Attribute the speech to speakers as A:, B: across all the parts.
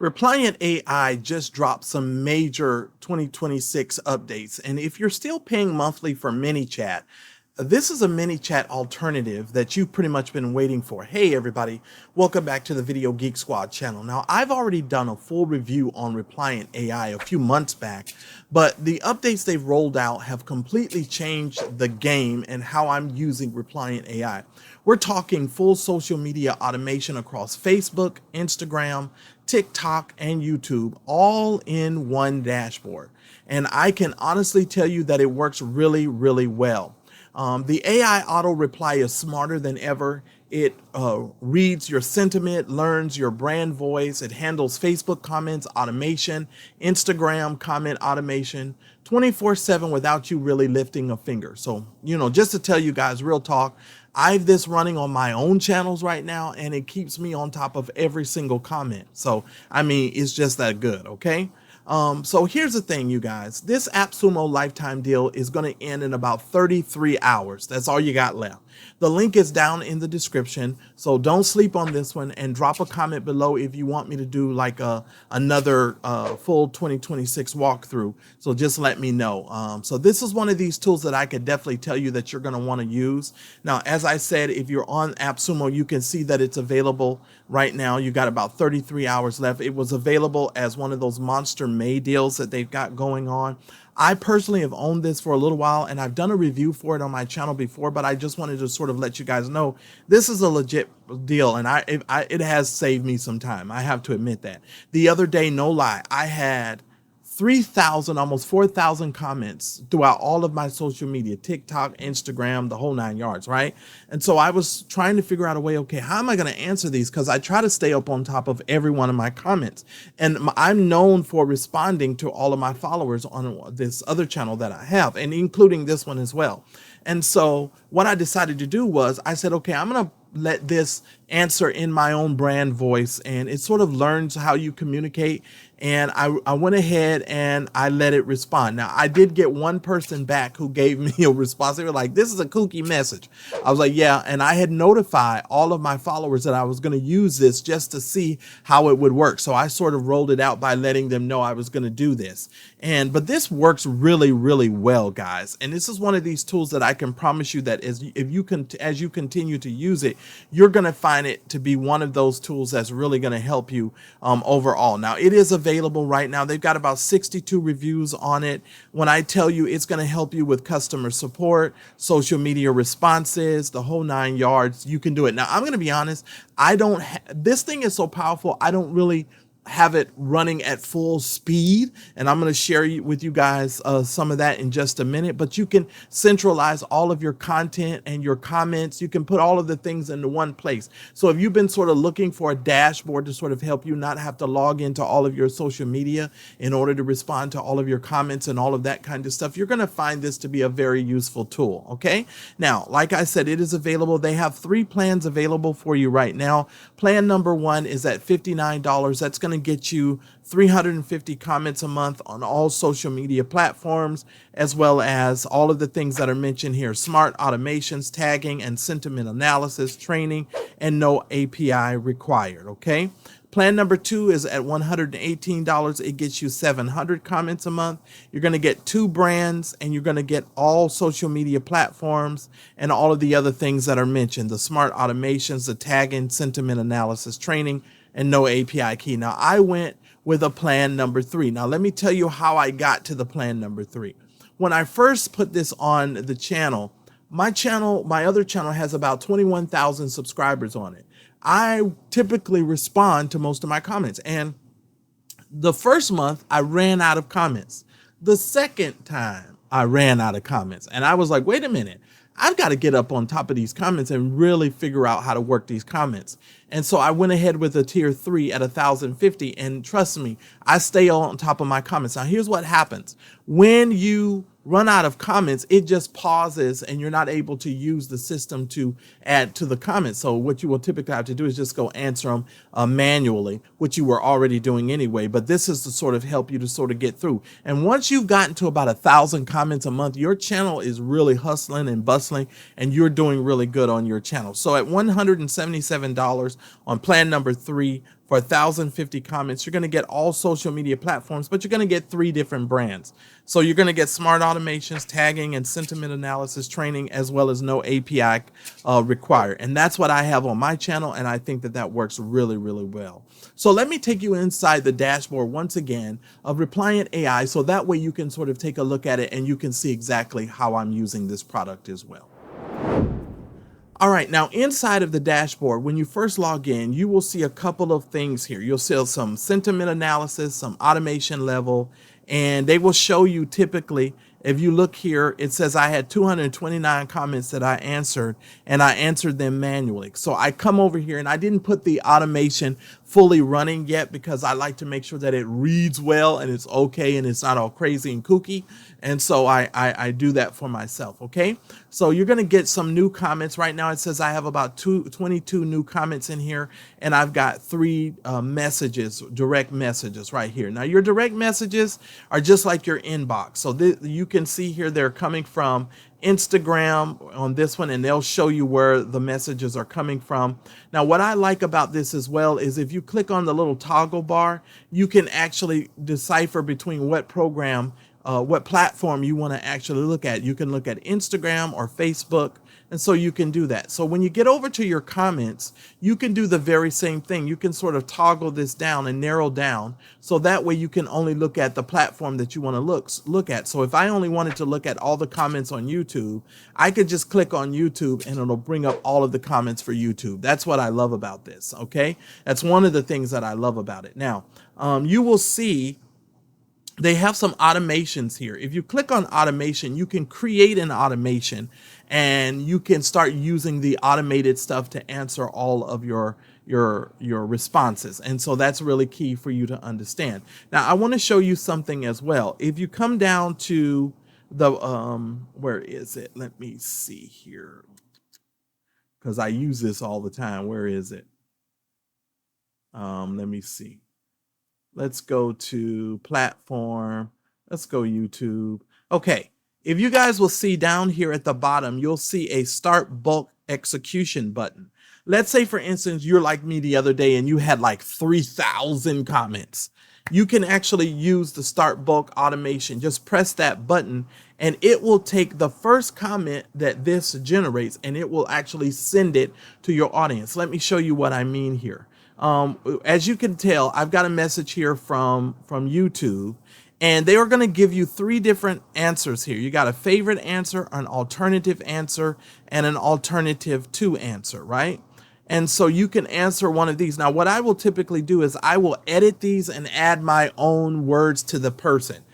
A: Replient AI just dropped some major 2026 updates. And if you're still paying monthly for ManyChat, this is a ManyChat alternative that you've pretty much been waiting for. Hey, everybody, welcome back to the Video Geek Squad channel. Now, I've already done a full review on Replient AI a few months back, but the updates they've rolled out have completely changed the game and how I'm using Replient AI. We're talking full social media automation across Facebook, Instagram, TikTok, and YouTube, all in one dashboard. And I can honestly tell you that it works really, really well. The AI auto reply is smarter than ever. It reads your sentiment, learns your brand voice. It handles Facebook comments automation, Instagram comment automation, 24/7 without you really lifting a finger. So, just to tell you guys, real talk, I've this running on my own channels right now, and it keeps me on top of every single comment. So, I mean, it's just that good, okay? So here's the thing, you guys. This AppSumo lifetime deal is going to end in about 33 hours. That's all you got left. The link is down in the description, so don't sleep on this one, and drop a comment below if you want me to do like another full 2026 walkthrough. So just let me know. So this is one of these tools that I could definitely tell you that you're going to want to use. Now, as I said, if you're on AppSumo, you can see that it's available right now. You got about 33 hours left. It was available as one of those Monster May deals that they've got going on. I personally have owned this for a little while, and I've done a review for it on my channel before, but I just wanted to sort of let you guys know this is a legit deal, and it has saved me some time. I have to admit that. The other day, no lie, I had 3,000, almost 4,000 comments throughout all of my social media, TikTok, Instagram, the whole 9 yards, right? And so I was trying to figure out a way, okay, how am I going to answer these? Because I try to stay up on top of every one of my comments. And I'm known for responding to all of my followers on this other channel that I have, and including this one as well. And so what I decided to do was I said, okay, I'm going to let this answer in my own brand voice, and it sort of learns how you communicate. And I went ahead and I let it respond. Now, I did get one person back who gave me a response. They were like, this is a kooky message. I was like, yeah. And I had notified all of my followers that I was going to use this just to see how it would work. So I sort of rolled it out by letting them know I was going to do this. But this works really, really well, guys. And this is one of these tools that I can promise you that as you continue to use it, you're going to find it to be one of those tools that's really going to help you overall. Now, it is available right now. They've got about 62 reviews on it. When I tell you it's going to help you with customer support, social media responses, the whole 9 yards, you can do it. Now, I'm going to be honest. This thing is so powerful. I don't really have it running at full speed, and I'm going to share with you guys some of that in just a minute. But you can centralize all of your content and your comments. You can put all of the things into one place. So if you've been sort of looking for a dashboard to sort of help you not have to log into all of your social media in order to respond to all of your comments and all of that kind of stuff, you're going to find this to be a very useful tool. Okay, now, like I said, it is available. They have 3 plans available for you right now. Plan number 1 is at $59. That's going to get you 350 comments a month on all social media platforms, as well as all of the things that are mentioned here: smart automations, tagging, and sentiment analysis, training, and no API required. Okay. Plan number 2 is at $118. It gets you 700 comments a month. You're going to get 2 brands, and you're going to get all social media platforms and all of the other things that are mentioned: the smart automations, the tagging, sentiment analysis, training, and no API key. Now, I went with a plan number 3. Now, let me tell you how I got to the plan number 3. When I first put this on the channel, my other channel has about 21,000 subscribers on it. I typically respond to most of my comments, and the first month I ran out of comments. The second time I ran out of comments, and I was like, wait a minute, I've got to get up on top of these comments and really figure out how to work these comments. And so I went ahead with a tier 3 at 1,050, and trust me, I stay on top of my comments. Now, here's what happens. When you run out of comments, it just pauses and you're not able to use the system to add to the comments. So what you will typically have to do is just go answer them manually, which you were already doing anyway. But this is to sort of help you to sort of get through. And once you've gotten to about 1,000 comments a month, your channel is really hustling and bustling, and you're doing really good on your channel. So at $177 on plan number 3, for 1,050 comments. You're going to get all social media platforms, but you're going to get 3 different brands. So you're going to get smart automations, tagging, and sentiment analysis training, as well as no API required. And that's what I have on my channel, and I think that that works really, really well. So let me take you inside the dashboard once again of Replient AI, so that way you can sort of take a look at it and you can see exactly how I'm using this product as well. All right, now inside of the dashboard, when you first log in, you will see a couple of things here. You'll see some sentiment analysis, some automation level, and they will show you typically, if you look here, it says I had 229 comments that I answered, and I answered them manually. So I come over here and I didn't put the automation fully running yet because I like to make sure that it reads well and it's okay and it's not all crazy and kooky. And so I do that for myself, okay? So you're gonna get some new comments. Right now it says I have about 22 new comments in here, and I've got 3 messages, direct messages right here. Now your direct messages are just like your inbox. So you can see here they're coming from Instagram on this one, and they'll show you where the messages are coming from. Now, what I like about this as well is if you click on the little toggle bar, you can actually decipher between what program, what platform you want to actually look at. You can look at Instagram or Facebook, and so you can do that. So when you get over to your comments, you can do the very same thing. You can sort of toggle this down and narrow down, so that way you can only look at the platform that you want to look at. So if I only wanted to look at all the comments on YouTube, I could just click on YouTube and it'll bring up all of the comments for YouTube. That's what I love about this, okay? That's one of the things that I love about it. Now, you will see they have some automations here. If you click on automation, you can create an automation and you can start using the automated stuff to answer all of your responses. And so that's really key for you to understand. Now, I want to show you something as well. If you come down to the, where is it? Let me see here, because I use this all the time. Where is it? Let me see. Let's go to platform. Let's go YouTube. Okay. If you guys will see down here at the bottom, you'll see a start bulk execution button. Let's say, for instance, you're like me the other day and you had like 3,000 comments. You can actually use the start bulk automation. Just press that button and it will take the first comment that this generates and it will actually send it to your audience. Let me show you what I mean here. As you can tell, I've got a message here from YouTube, and they are going to give you 3 different answers here. You got a favorite answer, an alternative answer, and an alternative to answer, right? And so you can answer one of these. Now, what I will typically do is I will edit these and add my own words to the person.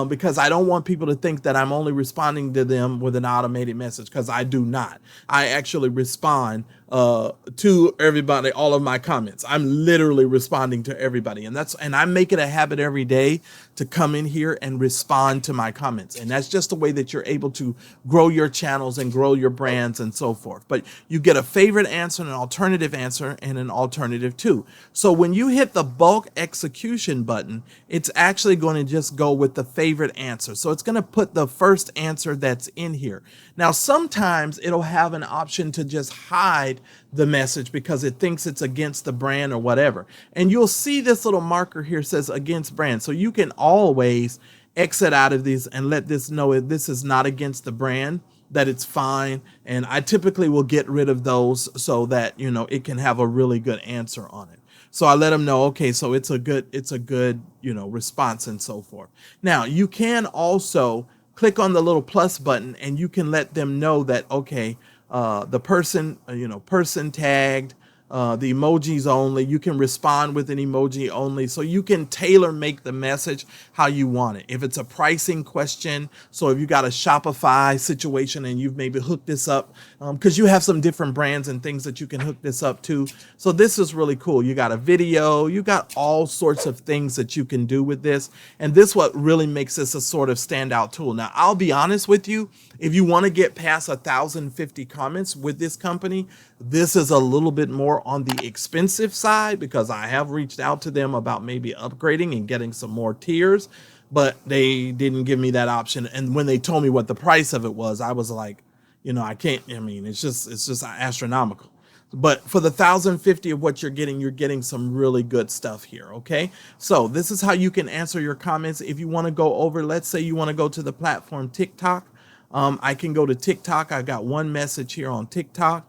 A: Because I don't want people to think that I'm only responding to them with an automated message, because I do not. I actually respond to everybody, all of my comments. I'm literally responding to everybody, and I make it a habit every day to come in here and respond to my comments. And that's just the way that you're able to grow your channels and grow your brands and so forth. But you get a favorite answer, an alternative answer, and an alternative to. So when you hit the bulk execution button, it's actually going to just go with the favorite answer. So it's going to put the first answer that's in here. Now, sometimes it'll have an option to just hide the message because it thinks it's against the brand or whatever. And you'll see this little marker here says against brand. So you can always exit out of these and let this know this is not against the brand, that it's fine. And I typically will get rid of those so that, you know, it can have a really good answer on it. So I let them know, okay, so it's a good, you know, response and so forth. Now, you can also click on the little plus button and you can let them know that, okay, the person, person tagged, the emojis only. You can respond with an emoji only. So you can tailor make the message how you want it. If it's a pricing question, so if you got a Shopify situation and you've maybe hooked this up, because you have some different brands and things that you can hook this up to. So this is really cool. You got a video, you got all sorts of things that you can do with this. And this what really makes this a sort of standout tool. Now, I'll be honest with you, if you want to get past 1,050 comments with this company, this is a little bit more on the expensive side, because I have reached out to them about maybe upgrading and getting some more tiers, but they didn't give me that option. And when they told me what the price of it was, I was like, you know, I can't, I mean, it's just astronomical. But for the 1,050 of what you're getting some really good stuff here. Okay, so this is how you can answer your comments. If you want to go over, let's say you want to go to the platform TikTok. I can go to TikTok. I got one message here on TikTok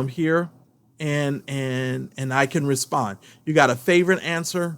A: here, and I can respond. You got a favorite answer,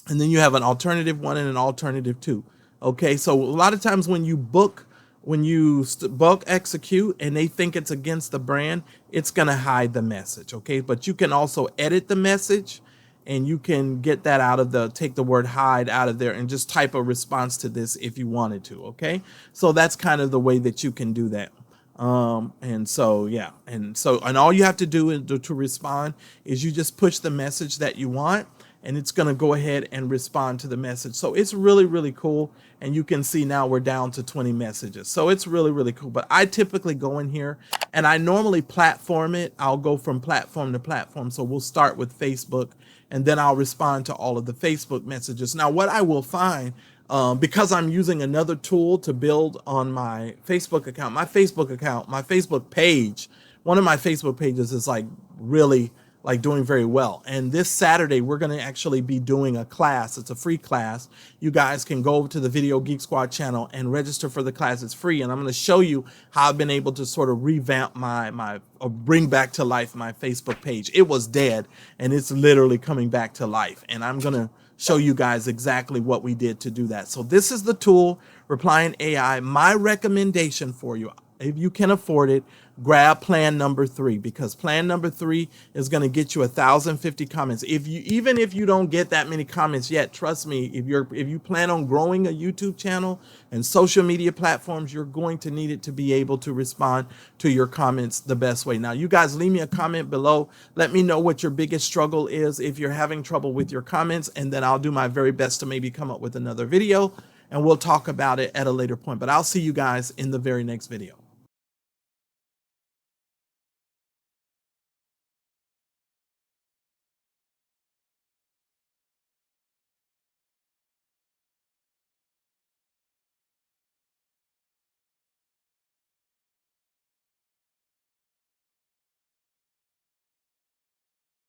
A: and then you have an alternative one and an alternative two. Okay, so a lot of times when you book, bulk execute and they think it's against the brand, it's going to hide the message. Okay, but you can also edit the message, and you can get that out of take the word hide out of there and just type a response to this if you wanted to. Okay, so that's kind of the way that you can do that. And so, yeah, and all you have to do to respond is you just push the message that you want, and it's going to go ahead and respond to the message. So it's really, really cool. And you can see now we're down to 20 messages. So it's really, really cool. But I typically go in here and I normally platform it. I'll go from platform to platform. So we'll start with Facebook, and then I'll respond to all of the Facebook messages. Now, what I will find, because I'm using another tool to build on my Facebook account, my Facebook page, one of my Facebook pages is like really like doing very well. And this Saturday, we're going to actually be doing a class. It's a free class. You guys can go over to the Video Geek Squad channel and register for the class. It's free. And I'm going to show you how I've been able to sort of revamp bring back to life my Facebook page. It was dead, and it's literally coming back to life. And I'm going to show you guys exactly what we did to do that. So this is the tool, Replient AI. My recommendation for you, if you can afford it, grab plan number 3, because plan number 3 is going to get you 1,050 comments. Even if you don't get that many comments yet, trust me, if you plan on growing a YouTube channel and social media platforms, you're going to need it to be able to respond to your comments the best way. Now, you guys leave me a comment below. Let me know what your biggest struggle is if you're having trouble with your comments, and then I'll do my very best to maybe come up with another video, and we'll talk about it at a later point. But I'll see you guys in the very next video.